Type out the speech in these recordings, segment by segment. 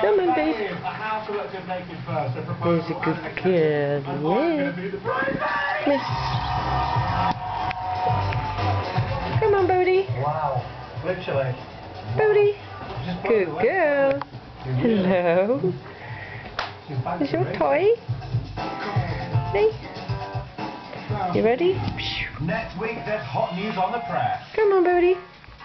Come on, babe. A house elected naked first. There's a good girl. Yeah. Miss. Come on, Bodhi. Wow. Literally. Bodhi. Good girl. Hello. Is your toy? Hey. You ready? Next week there's hot news on the press. Come on, Bodhi.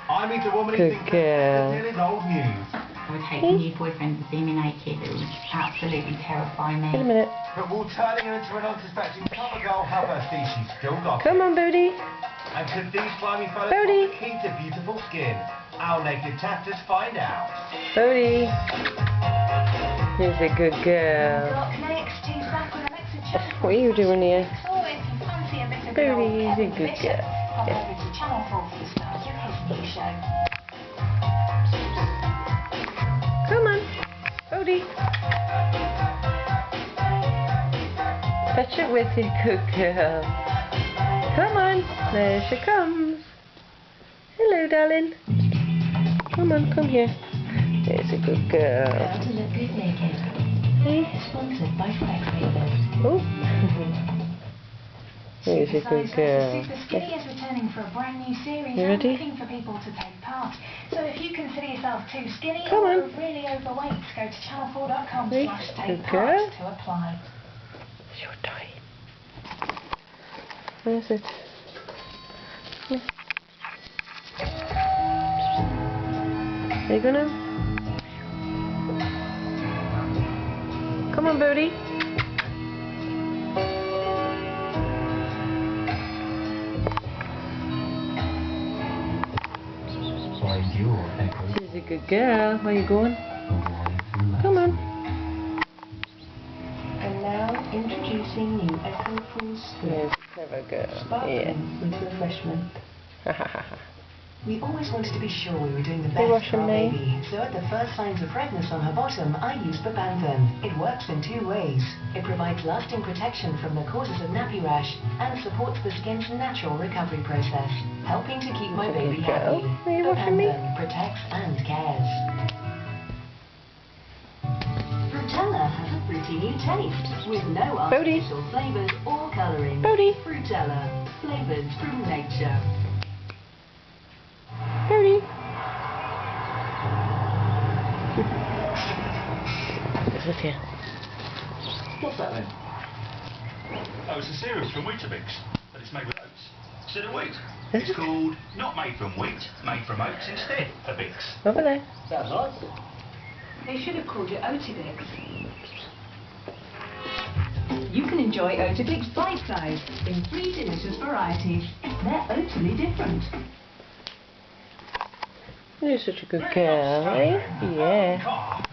I meet a woman who thinks that is old news. I would hate my new boyfriend to see me naked. It would absolutely terrify me. Wait a minute. But will turning her into an unsuspecting cover girl help her see she's still got Come on, Bodhi. And could these slimy fellas Bodhi. be key to beautiful skin? Our naked testers find out. Bodhi. Here's a good girl. What are you doing here? Bodhi is a good girl. Yeah. Come on, Bodhi. Touch it with your good girl. Come on, there she comes. Hello, darling. Come on, come here. There's a good girl. How to look good naked. Hey. Sponsored by Flex. Oh. There's a good girl. Super Skinny is returning for a brand new series You and ready? looking for people to take part. So if you consider yourself too skinny Come or on. really overweight, go to Hey, channel4.com/take good part girl. to apply. It's your toy. Where is it? Here. Are you gonna? Come on, Bodhi. She's a good girl. Where are you going? Come on. And now introducing new Echo Full There's Split, a clever girl. sparkling with refreshment. Yeah. We always wanted to be sure we were doing the Hey, best for our washing me. baby, so at the first signs of redness on her bottom, I used Bepanthen. It works in two ways. It provides lasting protection from the causes of nappy rash and supports the skin's natural recovery process, helping to keep my That's a baby good girl. happy. Are you washing me? Bepanthen protects and cares. Frutella has a fruity new taste with no Bodhi. artificial flavors or coloring. Bodhi. Frutella, flavored from nature. Bodhi. This is here. What's that then? Oh, it's a cereal from Weetabix, but it's made with oats instead of wheat. It's called not made from wheat, made from oats instead of Bix. Over there. Sounds nice. They should have called it Oatibix. You can enjoy Oatibix bite size in 3 delicious varieties. They're totally different. You're such a good girl, eh? Yeah.